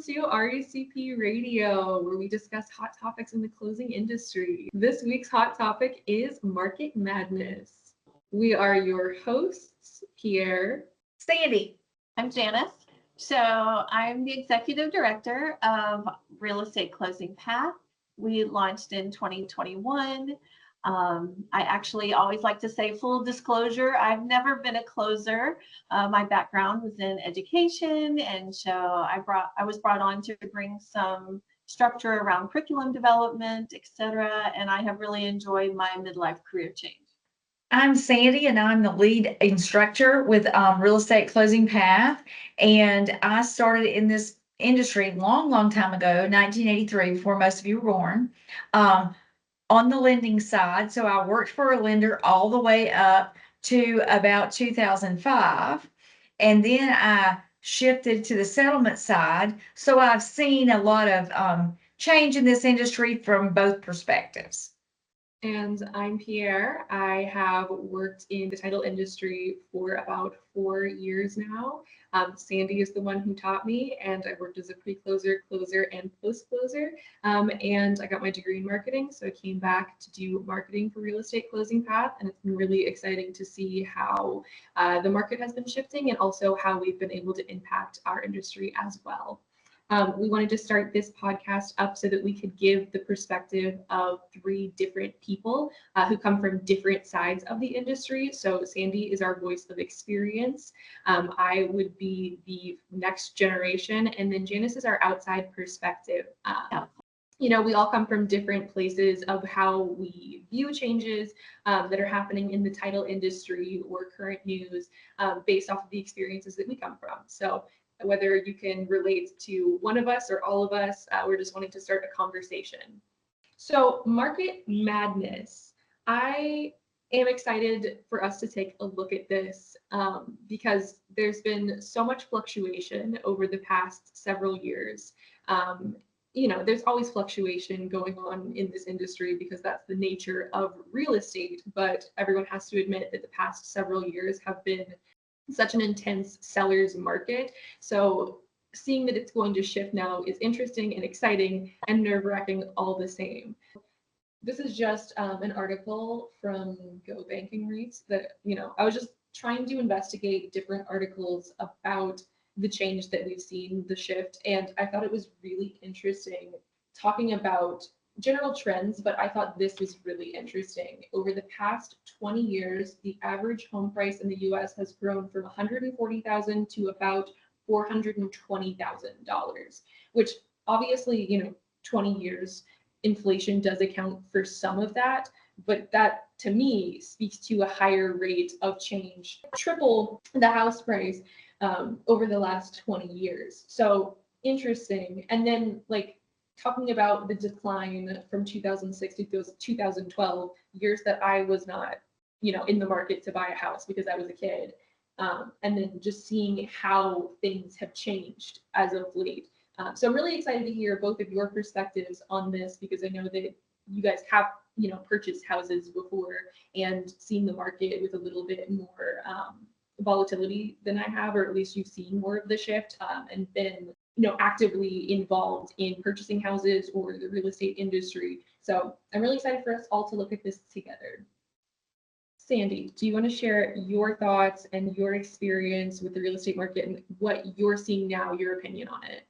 to RECP Radio, where we discuss hot topics in the closing industry. This week's hot topic is market madness. We are your hosts, Pierre, Sandi. I'm Janis. So I'm the executive director of Real Estate Closing Path. We launched in 2021. I actually always like to say full disclosure, I've never been a closer. My background was in education, and so I was brought on to bring some structure around curriculum development, etc. And I have really enjoyed my midlife career change. I'm Sandi, and I'm the lead instructor with Real Estate Closing Path. And I started in this industry long time ago, 1983, before most of you were born, on the lending side. So I worked for a lender all the way up to about 2005. And then I shifted to the settlement side. So I've seen a lot of change in this industry from both perspectives. and I'm Pierre. I have worked in the title industry for about 4 years now. Sandi is the one who taught me, and I worked as a pre-closer, closer, and post-closer. And I got my degree in marketing, so I came back to do marketing for Real Estate Closing Path, and it's been really exciting to see how the market has been shifting and also how we've been able to impact our industry as well. We wanted to start this podcast up so that we could give the perspective of 3 different people who come from different sides of the industry. So Sandi is our voice of experience. I would be the next generation, and then Janis is our outside perspective. You know, we all come from different places of how we view changes that are happening in the title industry or current news based off of the experiences that we come from. So whether you can relate to one of us or all of us, we're just wanting to start a conversation. So market madness. I am excited for us to take a look at this because there's been so much fluctuation over the past several years. You know, there's always fluctuation going on in this industry because that's the nature of real estate, but everyone has to admit that the past several years have been such an intense seller's market. So seeing that it's going to shift now is interesting and exciting and nerve-wracking all the same. This is just an article from Go Banking REITs that, you know, I was just trying to investigate different articles about the change that we've seen, the shift, and I thought it was really interesting talking about general trends, but I thought this was really interesting. Over the past 20 years, the average home price in the US has grown from $140,000 to about $420,000, which obviously, you know, 20 years inflation does account for some of that, but that to me speaks to a higher rate of change, triple the house price over the last 20 years. So interesting. And then like talking about the decline from 2006 to 2012, years that I was not, you know, in the market to buy a house because I was a kid. And then just seeing how things have changed as of late. So I'm really excited to hear both of your perspectives on this because I know that you guys have, you know, purchased houses before and seen the market with a little bit more volatility than I have, or at least you've seen more of the shift and been, you know, actively involved in purchasing houses or the real estate industry. So I'm really excited for us all to look at this together. Sandi, do you want to share your thoughts and your experience with the real estate market and what you're seeing now, your opinion on it?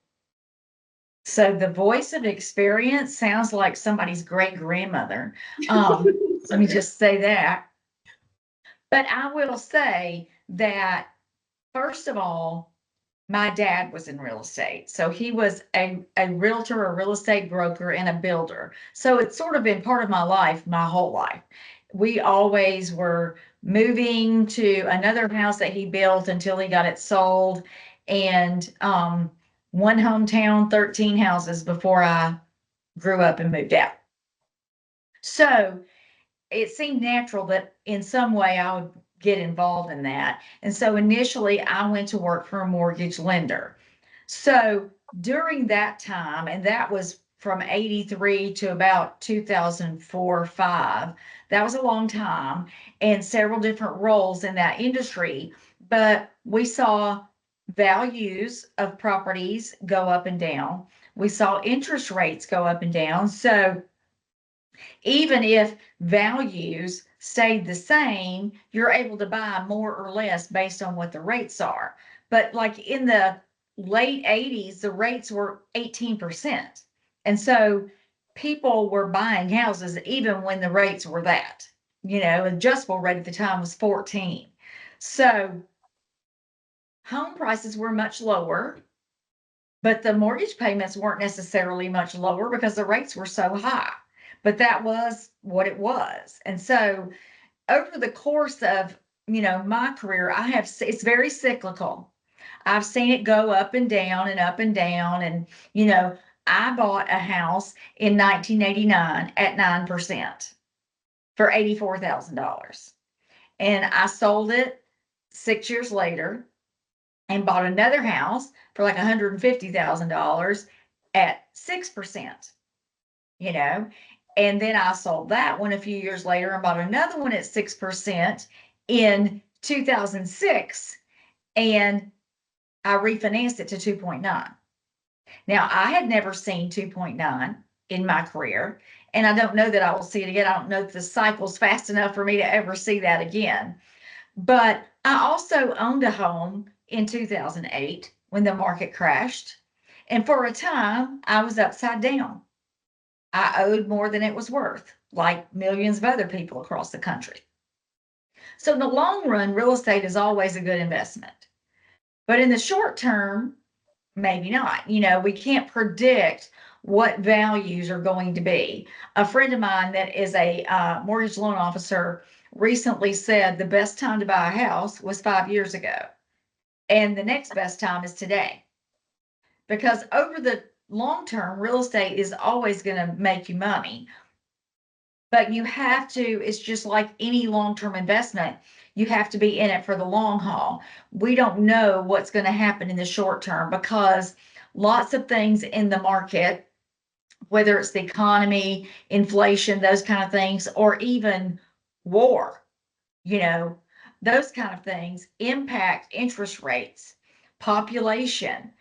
So the voice of experience sounds like somebody's great grandmother. Let me just say that. But I will say that, first of all, my dad was in real estate. So he was a realtor, a real estate broker, and a builder. So it's sort of been part of my life, my whole life. We always were moving to another house that he built until he got it sold. And one hometown, 13 houses before I grew up and moved out. So it seemed natural that in some way I would get involved in that. And so initially I went to work for a mortgage lender. So during that time, and that was from 83 to about 2004, 5, that was a long time and several different roles in that industry. But we saw values of properties go up and down. We saw interest rates go up and down. So even if values stayed the same, you're able to buy more or less based on what the rates are. But like in the late 80s, the rates were 18%. And so people were buying houses even when the rates were that, adjustable rate at the time was 14. So home prices were much lower, but the mortgage payments weren't necessarily much lower because the rates were so high. But that was what it was. And so over the course of, my career, it's very cyclical. I've seen it go up and down and up and down. And, I bought a house in 1989 at 9% for $84,000. And I sold it 6 years later and bought another house for like $150,000 at 6%, and then I sold that one a few years later and bought another one at 6% in 2006, and I refinanced it to 2.9. Now, I had never seen 2.9 in my career, and I don't know that I will see it again. I don't know if the cycle's fast enough for me to ever see that again. But I also owned a home in 2008 when the market crashed. And for a time, I was upside down. I owed more than it was worth, like millions of other people across the country. So in the long run, real estate is always a good investment. But in the short term, maybe not. We can't predict what values are going to be. A friend of mine that is a mortgage loan officer recently said the best time to buy a house was 5 years ago. And the next best time is today. Because over the long term, real estate is always going to make you money. But you have to, it's just like any long term investment, you have to be in it for the long haul. We don't know what's going to happen in the short term because lots of things in the market, whether it's the economy, inflation, those kind of things, or even war, those kind of things impact interest rates, population,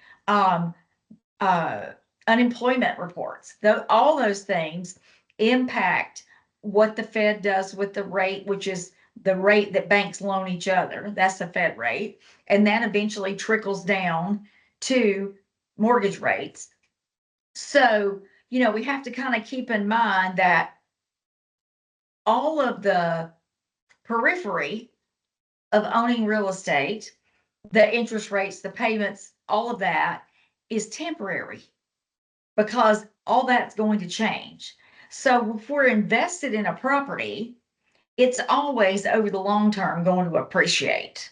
unemployment reports. All those things impact what the Fed does with the rate, which is the rate that banks loan each other. That's the Fed rate. And that eventually trickles down to mortgage rates. So, we have to kind of keep in mind that all of the periphery of owning real estate, the interest rates, the payments, all of that is temporary because all that's going to change. So if we're invested in a property, it's always over the long term going to appreciate.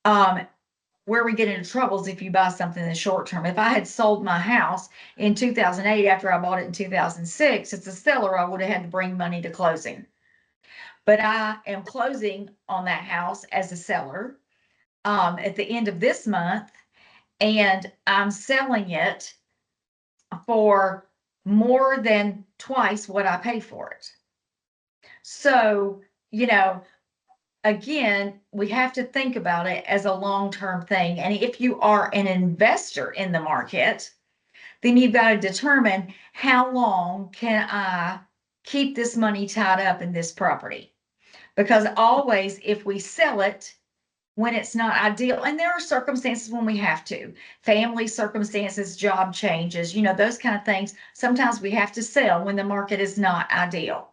Where we get into troubles if you buy something in the short term. If I had sold my house in 2008 after I bought it in 2006, as a seller, I would have had to bring money to closing. But I am closing on that house as a seller at the end of this month, and I'm selling it for more than twice what I paid for it. So, again, we have to think about it as a long-term thing. And if you are an investor in the market, then you've got to determine how long can I keep this money tied up in this property? Because always, if we sell it when it's not ideal, and there are circumstances when we have to, family circumstances, job changes, those kind of things, sometimes we have to sell when the market is not ideal.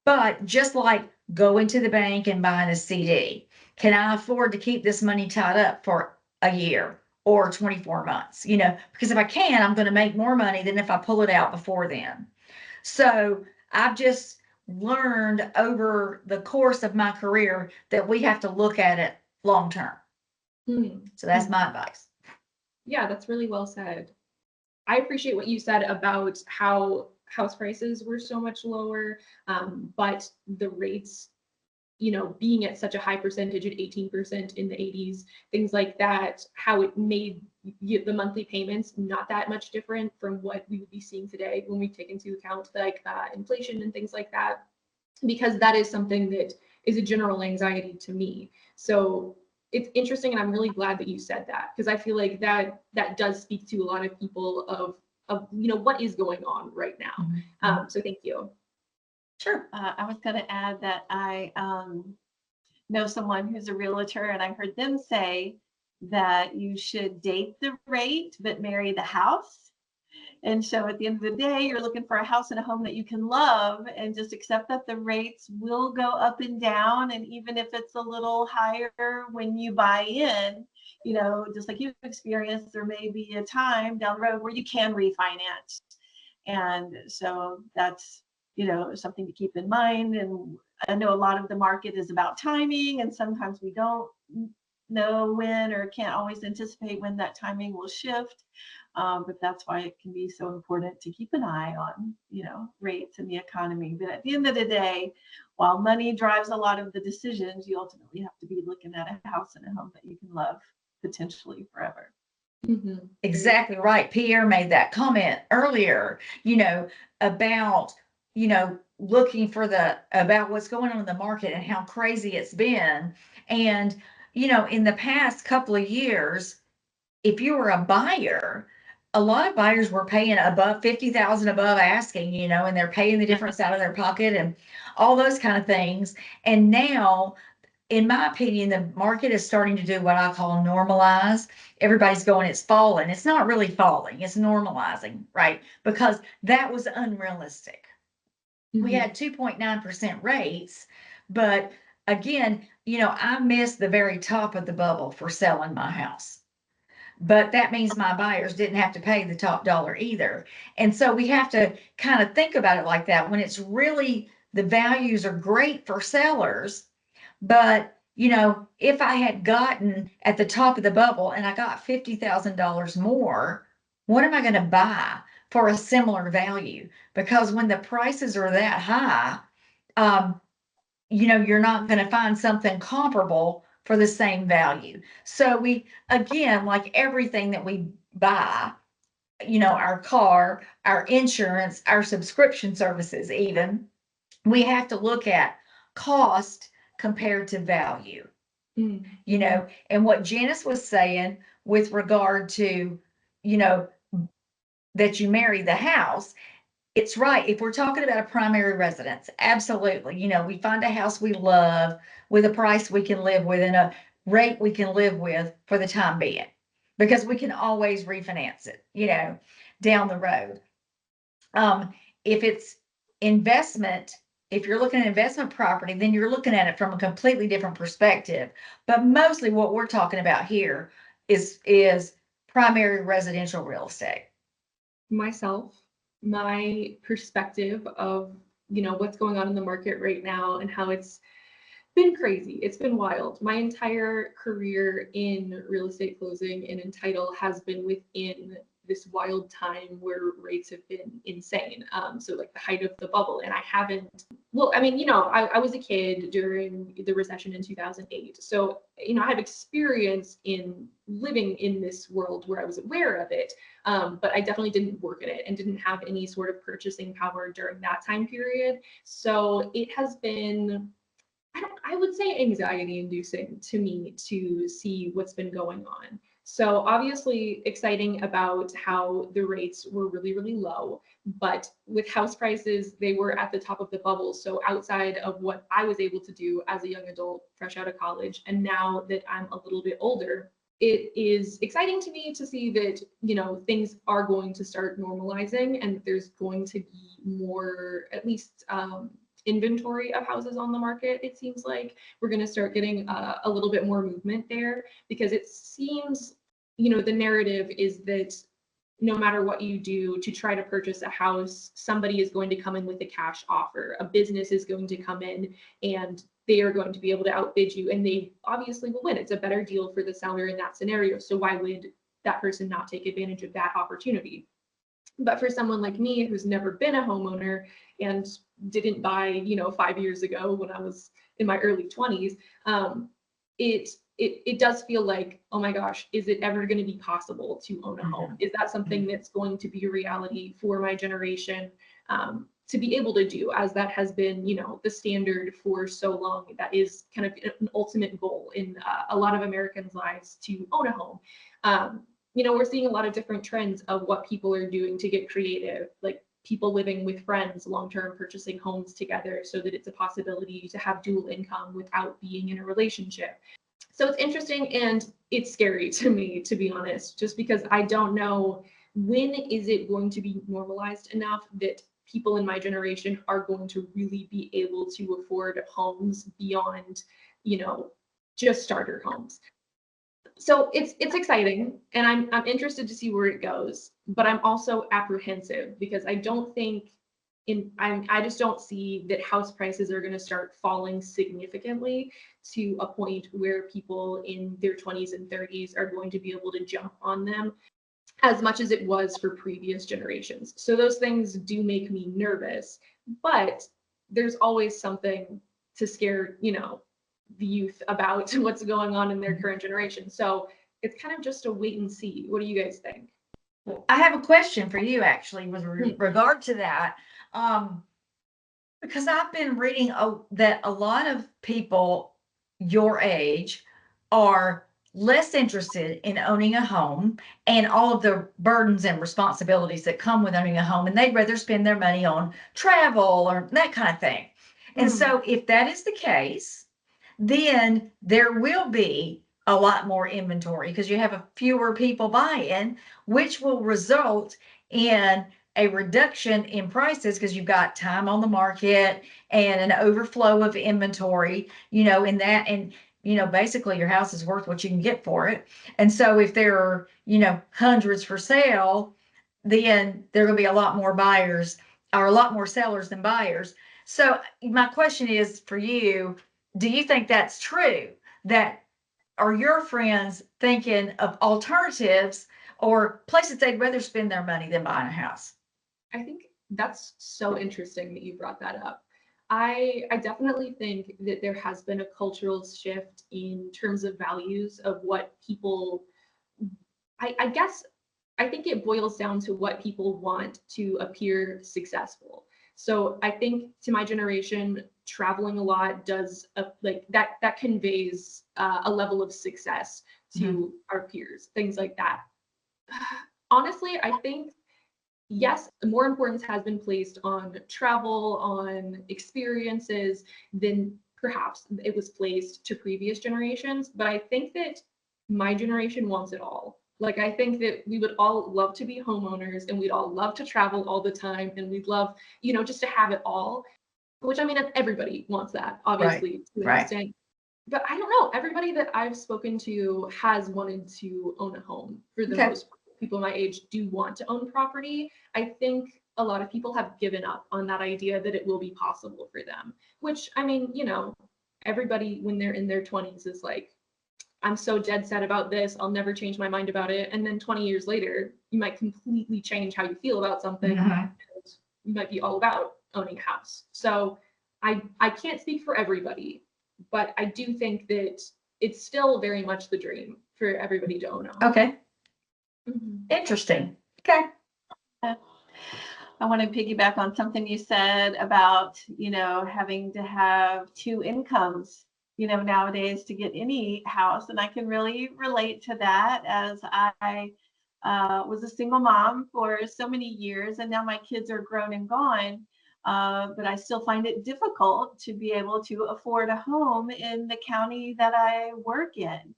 But just like going to the bank and buying a CD, can I afford to keep this money tied up for a year or 24 months? Because if I can, I'm going to make more money than if I pull it out before then. So I've just learned over the course of my career that we have to look at it long term. So that's my advice. Yeah, that's really well said. I appreciate what you said about how house prices were so much lower, but the rates, being at such a high percentage at 18% in the 80s, things like that, how it made the monthly payments not that much different from what we would be seeing today when we take into account like inflation and things like that, because that is something that is a general anxiety to me. So it's interesting, and I'm really glad that you said that, because I feel like that does speak to a lot of people of what is going on right now. So thank you. Sure. I was going to add that I know someone who's a realtor, and I heard them say that you should date the rate but marry the house. And so at the end of the day, you're looking for a house and a home that you can love, and just accept that the rates will go up and down. And even if it's a little higher when you buy in, just like you've experienced, there may be a time down the road where you can refinance. And so that's, something to keep in mind. And I know a lot of the market is about timing, and sometimes we don't know when, or can't always anticipate when that timing will shift. But that's why it can be so important to keep an eye on, rates and the economy. But at the end of the day, while money drives a lot of the decisions, you ultimately have to be looking at a house and a home that you can love potentially forever. Exactly right. Pierre made that comment earlier, about, looking for about what's going on in the market and how crazy it's been. And, in the past couple of years, if you were a buyer, a lot of buyers were paying above 50,000 above asking, and they're paying the difference out of their pocket and all those kind of things. And now, in my opinion, the market is starting to do what I call normalize. Everybody's going, it's falling. It's not really falling, it's normalizing, right? Because that was unrealistic. We had 2.9% rates, but again, I missed the very top of the bubble for selling my house. But that means my buyers didn't have to pay the top dollar either. And so we have to kind of think about it like that, when it's really, the values are great for sellers. But, if I had gotten at the top of the bubble and I got $50,000 more, what am I going to buy for a similar value? Because when the prices are that high, you're not going to find something comparable for the same value. So we, again, like everything that we buy, our car, our insurance, our subscription services, even, we have to look at cost compared to value. And what Janis was saying with regard to, that you marry the house, it's right. If we're talking about a primary residence, absolutely. We find a house we love with a price we can live with and a rate we can live with for the time being, because we can always refinance it, down the road. If it's investment, if you're looking at investment property, then you're looking at it from a completely different perspective. But mostly what we're talking about here is primary residential real estate. My perspective of, what's going on in the market right now and how it's been crazy. It's been wild. My entire career in real estate closing and in title has been within this wild time where rates have been insane. So like the height of the bubble. And I haven't, I was a kid during the recession in 2008. So, I have experience in living in this world where I was aware of it. But I definitely didn't work in it and didn't have any sort of purchasing power during that time period. So it has been, I would say, anxiety inducing to me to see what's been going on. So obviously exciting about how the rates were really, really low, but with house prices, they were at the top of the bubble. So outside of what I was able to do as a young adult, fresh out of college, and now that I'm a little bit older, it is exciting to me to see that, things are going to start normalizing and there's going to be more, at least, inventory of houses on the market. It seems like we're going to start getting a little bit more movement there, because it seems, the narrative is that no matter what you do to try to purchase a house, somebody is going to come in with a cash offer. A business is going to come in and they are going to be able to outbid you, and they obviously will win. It's a better deal for the seller in that scenario. So why would that person not take advantage of that opportunity? But for someone like me who's never been a homeowner and didn't buy, 5 years ago when I was in my early 20s, it does feel like, oh my gosh, is it ever going to be possible to own a home? Is that something that's going to be a reality for my generation? to be able to do, as that has been, the standard for so long. That is kind of an ultimate goal in a lot of Americans' lives, to own a home. We're seeing a lot of different trends of what people are doing to get creative, like people living with friends long-term, purchasing homes together so that it's a possibility to have dual income without being in a relationship. So it's interesting and it's scary to me, to be honest, just because I don't know when is it going to be normalized enough that people in my generation are going to really be able to afford homes beyond, just starter homes. So it's exciting, and I'm interested to see where it goes, but I'm also apprehensive because I don't think I just don't see that house prices are going to start falling significantly to a point where people in their 20s and 30s are going to be able to jump on them as much as it was for previous generations. So those things do make me nervous, but there's always something to scare, the youth about what's going on in their current generation. So it's kind of just a wait and see. What do you guys think? I have a question for you actually with regard to that. Because I've been reading that a lot of people your age are less interested in owning a home and all of the burdens and responsibilities that come with owning a home, and they'd rather spend their money on travel or that kind of thing. And so if that is the case, then there will be a lot more inventory because you have fewer people buying, which will result in a reduction in prices because you've got time on the market and an overflow of inventory, in that. And, basically your house is worth what you can get for it. And so if there are, hundreds for sale, then there will be a lot more buyers or a lot more sellers than buyers. So my question is for you, do you think that's true? That are your friends thinking of alternatives or places they'd rather spend their money than buying a house? I think that's so interesting that you brought that up. I definitely think that there has been a cultural shift in terms of values of what people, I guess, I think it boils down to what people want to appear successful. So I think to my generation, traveling a lot does like that conveys a level of success to our peers, things like that. Honestly, I think yes, more importance has been placed on travel, on experiences than perhaps it was placed to previous generations. But I think that my generation wants it all. Like, I think that we would all love to be homeowners and we'd all love to travel all the time and we'd love, just to have it all, which I mean, everybody wants that, obviously, to an extent. But I don't know, everybody that I've spoken to has wanted to own a home for the most part. People my age do want to own property. I think a lot of people have given up on that idea that it will be possible for them, which I mean, everybody when they're in their 20s is like, I'm so dead set about this, I'll never change my mind about it. And then 20 years later, you might completely change how you feel about something. And you might be all about owning a house. So I can't speak for everybody, but I do think that it's still very much the dream for everybody to own a home. Okay. Interesting. Okay. I want to piggyback on something you said about, having to have two incomes, nowadays to get any house. And I can really relate to that as I was a single mom for so many years and now my kids are grown and gone. But I still find it difficult to be able to afford a home in the county that I work in.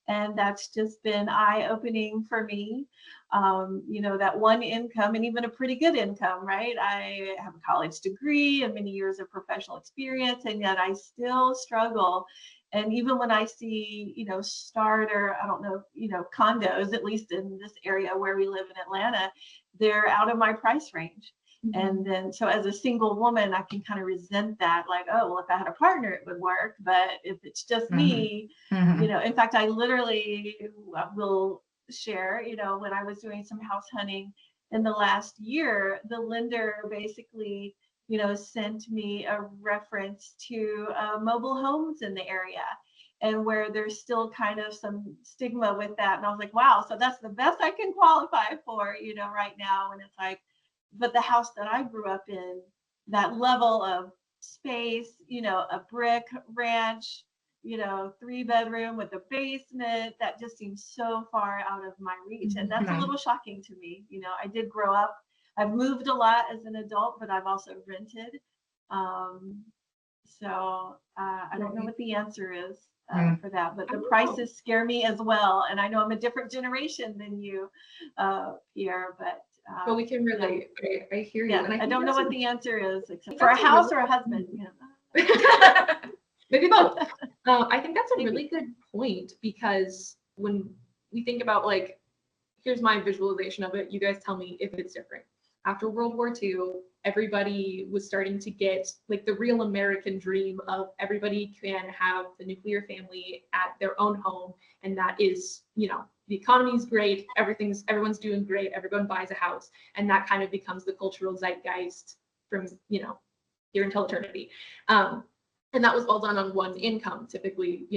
And that's just been eye-opening for me. That one income and even a pretty good income, right? I have a college degree and many years of professional experience, and yet I still struggle. And even when I see, starter, I don't know, condos, at least in this area where we live in Atlanta, they're out of my price range. And then, so as a single woman, I can kind of resent that, like, oh, well, if I had a partner, it would work. But if it's just me, in fact, I literally will share, when I was doing some house hunting in the last year, the lender basically, sent me a reference to mobile homes in the area and where there's still kind of some stigma with that. And I was like, wow, so that's the best I can qualify for, right now. And it's like, but the house that I grew up in, that level of space, a brick ranch, 3-bedroom with a basement, that just seems so far out of my reach. And that's a little shocking to me. I did grow up, I've moved a lot as an adult, but I've also rented. So I don't know what the answer is for that, but the prices scare me as well. And I know I'm a different generation than you, Pierre, but we can relate. I hear you. yeah, And I don't know what the answer is, except for that's a house or a husband. Maybe both. I think that's a really good point, because when we think about, like, here's my visualization of it, you guys tell me if it's different. After World War II, everybody was starting to get like the real American dream of everybody can have the nuclear family at their own home. And that is, the economy's great, everyone's doing great, everyone buys a house. And that kind of becomes the cultural zeitgeist from, here until eternity. And that was all done on one income, typically,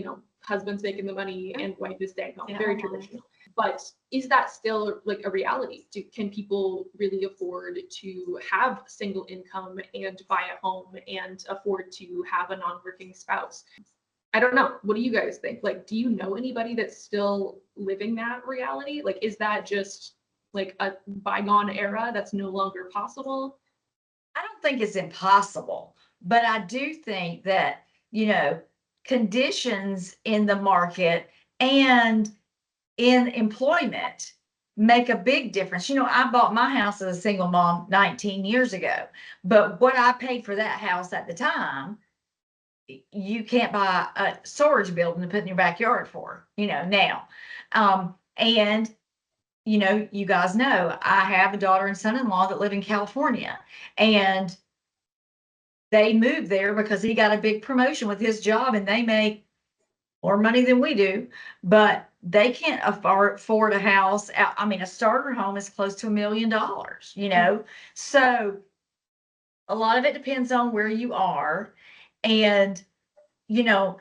husband's making the money and wife is staying home, very traditional. But is that still like a reality? Can people really afford to have single income and buy a home and afford to have a non-working spouse? I don't know. What do you guys think? Like, do you know anybody that's still living that reality? Like, is that just like a bygone era that's no longer possible? I don't think it's impossible, but I do think that, conditions in the market and in employment make a big difference. I bought my house as a single mom 19 years ago, but what I paid for that house at the time, you can't buy a storage building to put in your backyard for, now. And you guys know, I have a daughter and son-in-law that live in California, and they moved there because he got a big promotion with his job and they make more money than we do, but they can't afford a house. I mean, a starter home is close to $1 million, So a lot of it depends on where you are. And, the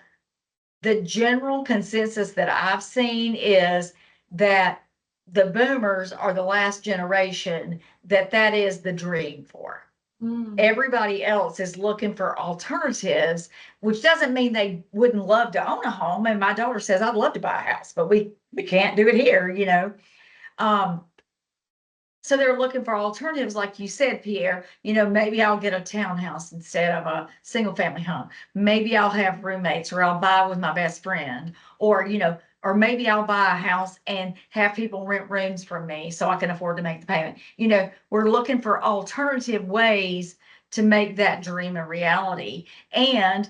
general consensus that I've seen is that the boomers are the last generation that is the dream for. Everybody else is looking for alternatives, which doesn't mean they wouldn't love to own a home. And my daughter says, I'd love to buy a house, but we can't do it here, So they're looking for alternatives, like you said, Pierre. Maybe I'll get a townhouse instead of a single family home. Maybe I'll have roommates, or I'll buy with my best friend, or maybe I'll buy a house and have people rent rooms from me so I can afford to make the payment. We're looking for alternative ways to make that dream a reality. And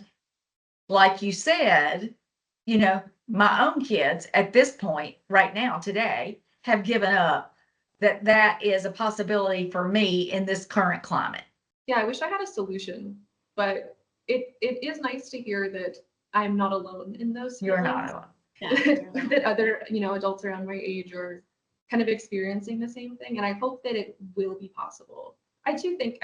like you said, my own kids at this point, right now, today, have given up that is a possibility for me in this current climate. Yeah, I wish I had a solution, but it is nice to hear that I'm not alone in those You're feelings. not alone. Yeah. That other, adults around my age are kind of experiencing the same thing. And I hope that it will be possible. I do think,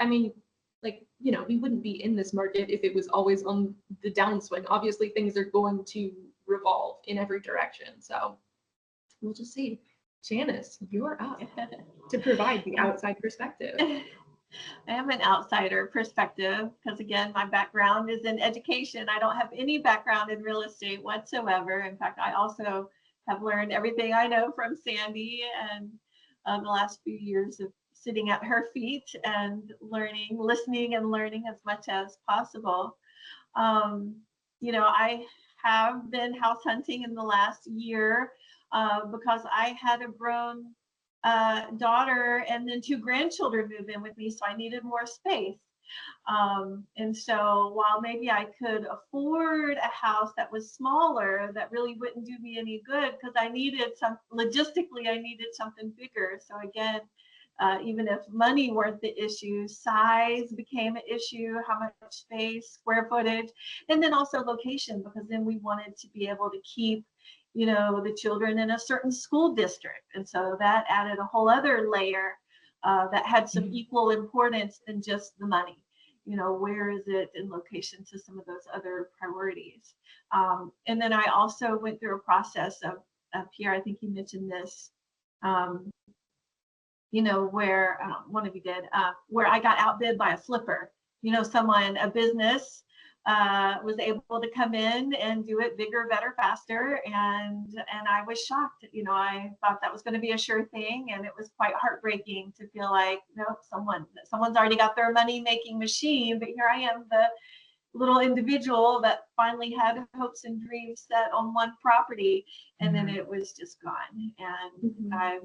we wouldn't be in this market if it was always on the downswing. Obviously, things are going to revolve in every direction. So we'll just see. Janis, you're up to provide the outside perspective. I am an outsider perspective because, again, my background is in education. I don't have any background in real estate whatsoever. In fact, I also have learned everything I know from Sandi, and the last few years of sitting at her feet and listening and learning as much as possible. I have been house hunting in the last year because I had a grown daughter and then 2 grandchildren move in with me, so I needed more space. And so while maybe I could afford a house that was smaller, that really wouldn't do me any good, because logistically I needed something bigger. So again, even if money weren't the issue, size became an issue, how much space, square footage, and then also location, because then we wanted to be able to keep the children in a certain school district. And so that added a whole other layer that had some equal importance than just the money. Where is it in location to some of those other priorities? And then I also went through a process of Pierre, I think you mentioned this, where one of you did, where I got outbid by a flipper, someone, a business was able to come in and do it bigger, better, faster. And I was shocked. I thought that was going to be a sure thing. And it was quite heartbreaking to feel like, nope, someone's already got their money making machine, but here I am, the little individual that finally had hopes and dreams set on one property, and then it was just gone. And I,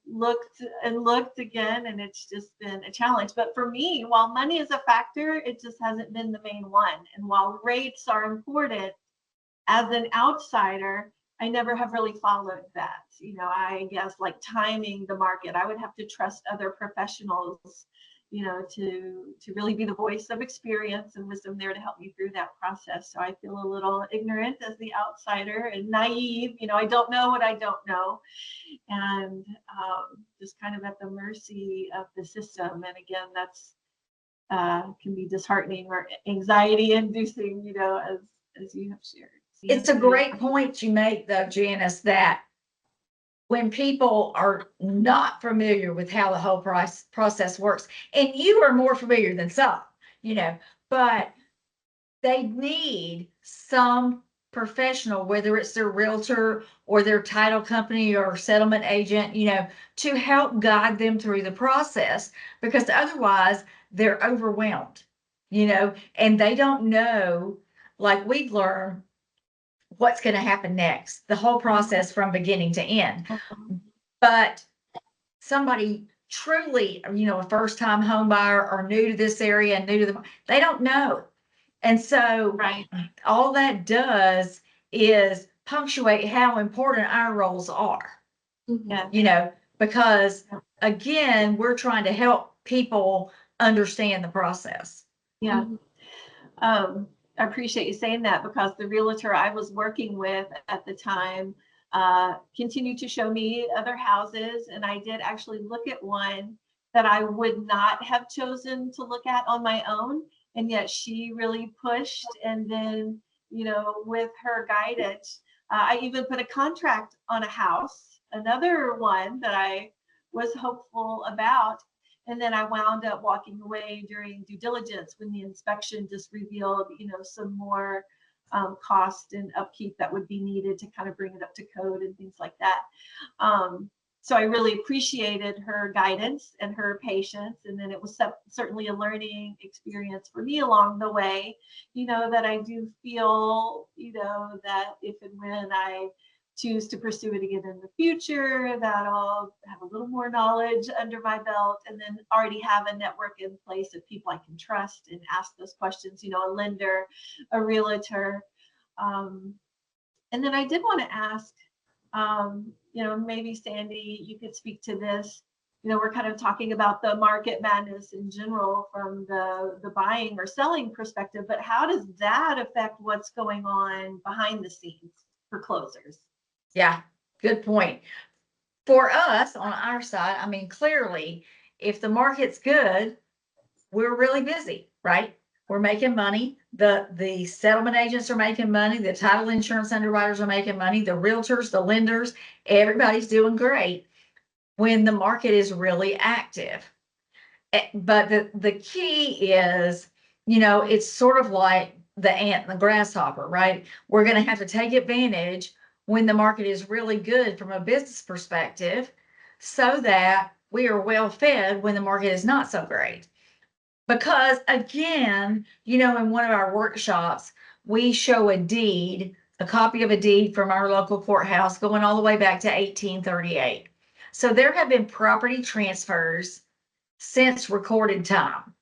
looked and looked again, and it's just been a challenge. But for me, while money is a factor, it just hasn't been the main one. And while rates are important, as an outsider, I never have really followed that. I guess like timing the market, I would have to trust other professionals, to really be the voice of experience and wisdom there to help me through that process. So I feel a little ignorant as the outsider and naive. I don't know what I don't know, and just kind of at the mercy of the system. And again, that's can be disheartening or anxiety inducing, as you have shared. It's a great point you make, though, Janis, that when people are not familiar with how the whole process works, and you are more familiar than some, but they need some professional, whether it's their realtor or their title company or settlement agent, to help guide them through the process, because otherwise they're overwhelmed, and they don't know, like we've learned, what's going to happen next, the whole process from beginning to end. But somebody truly, a first-time home buyer or new to this area and new to they don't know. And so all that does is punctuate how important our roles are, because again, we're trying to help people understand the process. Yeah. I appreciate you saying that, because the realtor I was working with at the time continued to show me other houses. And I did actually look at one that I would not have chosen to look at on my own. And yet she really pushed. And then, with her guidance, I even put a contract on a house, another one that I was hopeful about. And then I wound up walking away during due diligence when the inspection just revealed, some more cost and upkeep that would be needed to kind of bring it up to code and things like that. So I really appreciated her guidance and her patience. And then it was certainly a learning experience for me along the way, that I do feel, that if and when I choose to pursue it again in the future, that I'll have a little more knowledge under my belt, and then already have a network in place of people I can trust and ask those questions, a lender, a realtor. And then I did want to ask, maybe Sandi, you could speak to this. We're kind of talking about the market madness in general from the buying or selling perspective, but how does that affect what's going on behind the scenes for closers? Yeah, good point. For us on our side, clearly, if the market's good, we're really busy, right? We're making money. The settlement agents are making money. The title insurance underwriters are making money. The realtors, the lenders, everybody's doing great when the market is really active. But the key is, it's sort of like the ant and the grasshopper, right? We're going to have to take advantage when the market is really good from a business perspective, so that we are well fed when the market is not so great. Because again, in one of our workshops, we show a copy of a deed from our local courthouse going all the way back to 1838. So there have been property transfers since recorded time,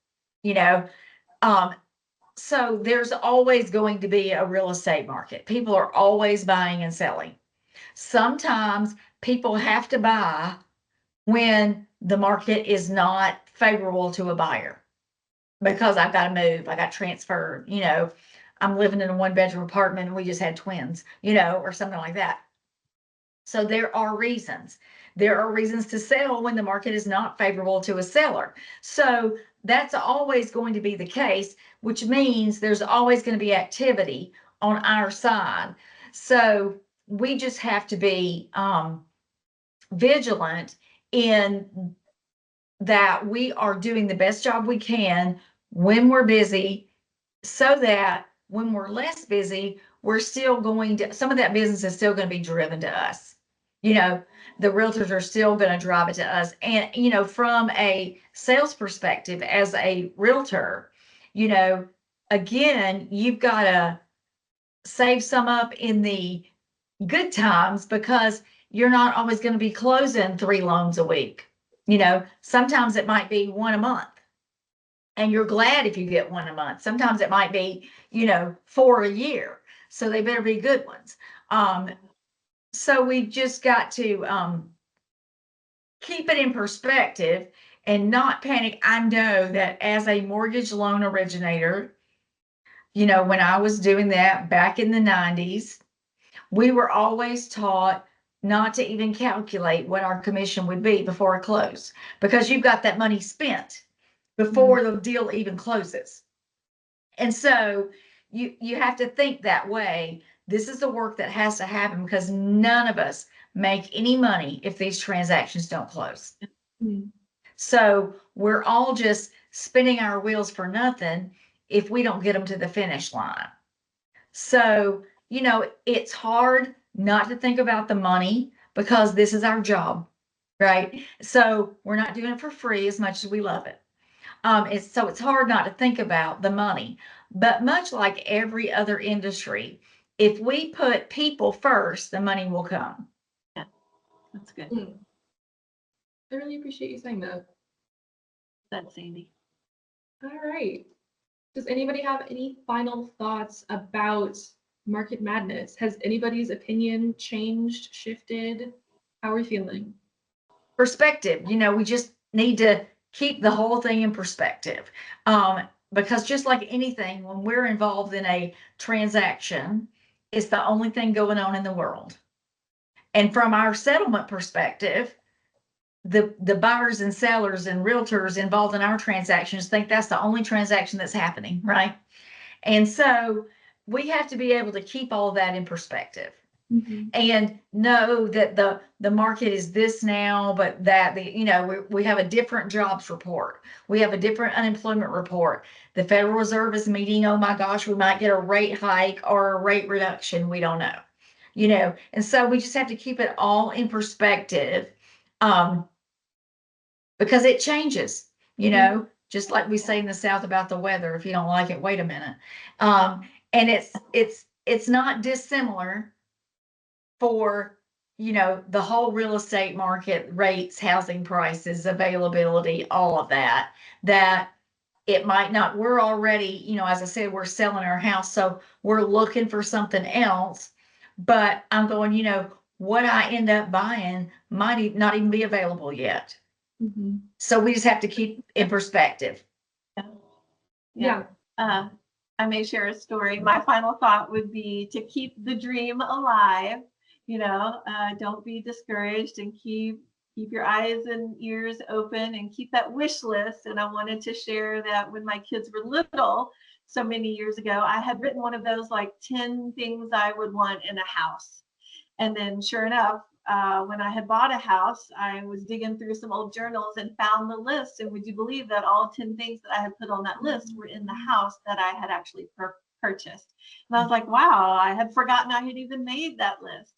so there's always going to be a real estate market. People are always buying and selling. Sometimes people have to buy when the market is not favorable to a buyer, because I've got to move, I got transferred, I'm living in a 1-bedroom apartment and we just had twins, or something like that. So there are reasons. There are reasons to sell when the market is not favorable to a seller. So that's always going to be the case, which means there's always going to be activity on our side. So we just have to be vigilant in that we are doing the best job we can when we're busy, so that when we're less busy, we're still going to, some of that business is still going to be driven to us. You know, the realtors are still going to drive it to us. And, you know, from a sales perspective, as a realtor, you know, again, you've got to save some up in the good times, because you're not always going to be closing 3 loans a week. You know, sometimes it might be 1 a month, and you're glad if you get 1 a month. Sometimes it might be, you know, 4 a year. So they better be good ones. So we just got to keep it in perspective and not panic. I know that as a mortgage loan originator, you know, when I was doing that back in the 90s, we were always taught not to even calculate what our commission would be before a close, because you've got that money spent before the deal even closes. And so you have to think that way. This is the work that has to happen, because none of us make any money if these transactions don't close. Mm-hmm. So we're all just spinning our wheels for nothing if we don't get them to the finish line. So, you know, it's hard not to think about the money, because this is our job, right? So we're not doing it for free as much as we love it. It's hard not to think about the money, but much like every other industry, if we put people first, the money will come. Yeah, that's good. I really appreciate you saying that. That's Sandy. All right. Does anybody have any final thoughts about Market Madness? Has anybody's opinion changed, shifted? How are we feeling? Perspective, you know, we just need to keep the whole thing in perspective. Because just like anything, when we're involved in a transaction, it's the only thing going on in the world. And from our settlement perspective, the buyers and sellers and realtors involved in our transactions think that's the only transaction that's happening, right? And so we have to be able to keep all that in perspective. Mm-hmm. And know that the market is this now, but that you know, we have a different jobs report. We have a different unemployment report. The Federal Reserve is meeting. Oh my gosh, we might get a rate hike or a rate reduction. We don't know, you know. And so we just have to keep it all in perspective, because it changes, you know, just like we say in the South about the weather. If you don't like it, wait a minute. And it's not dissimilar for, you know, the whole real estate market, rates, housing prices, availability, all of that, that it might not, we're already, you know, as I said, we're selling our house, so we're looking for something else. But I'm going, you know, what I end up buying might not even be available yet. Mm-hmm. So we just have to keep in perspective. Yeah. I may share a story. My final thought would be to keep the dream alive. You know, don't be discouraged, and keep your eyes and ears open, and keep that wish list. And I wanted to share that when my kids were little, so many years ago, I had written one of those, like 10 things I would want in a house. And then sure enough, when I had bought a house, I was digging through some old journals and found the list. And would you believe that all 10 things that I had put on that list were in the house that I had actually purchased? And I was like, wow, I had forgotten I had even made that list.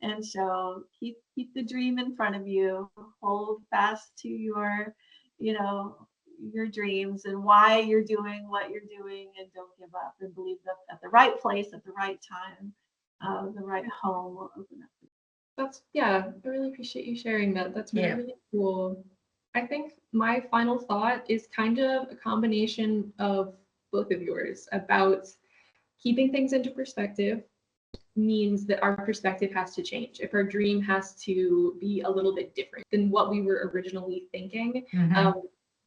And so keep the dream in front of you. Hold fast to your, you know, your dreams and why you're doing what you're doing, and don't give up, and believe that at the right place, at the right time, the right home will open up. I really appreciate you sharing that. That's really, Yeah. really cool. I think my final thought is kind of a combination of both of yours about keeping things into perspective. Means that our perspective has to change. If our dream has to be a little bit different than what we were originally thinking,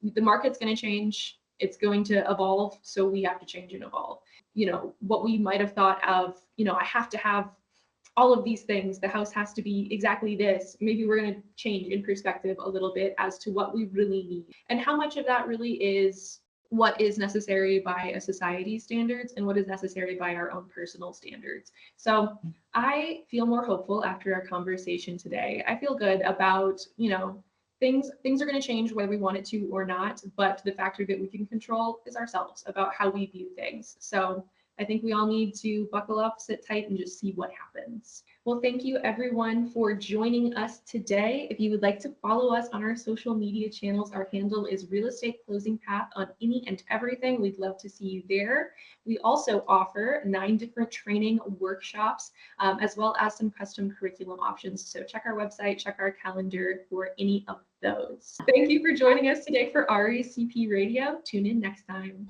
the market's going to change. It's going to evolve. So we have to change and evolve. You know, what we might have thought of, you know, I have to have all of these things. The house has to be exactly this. Maybe we're going to change in perspective a little bit as to what we really need, and how much of that really is what is necessary by a society's standards and what is necessary by our own personal standards. So I feel more hopeful after our conversation today. I feel good about, you know, things are going to change whether we want it to or not, but the factor that we can control is ourselves about how we view things. So I think we all need to buckle up, sit tight, and just see what happens. Well, thank you everyone for joining us today. If you would like to follow us on our social media channels, our handle is Real Estate Closing Path on any and everything. We'd love to see you there. We also offer 9 different training workshops, as well as some custom curriculum options. So check our website, check our calendar for any of those. Thank you for joining us today for RECP Radio. Tune in next time.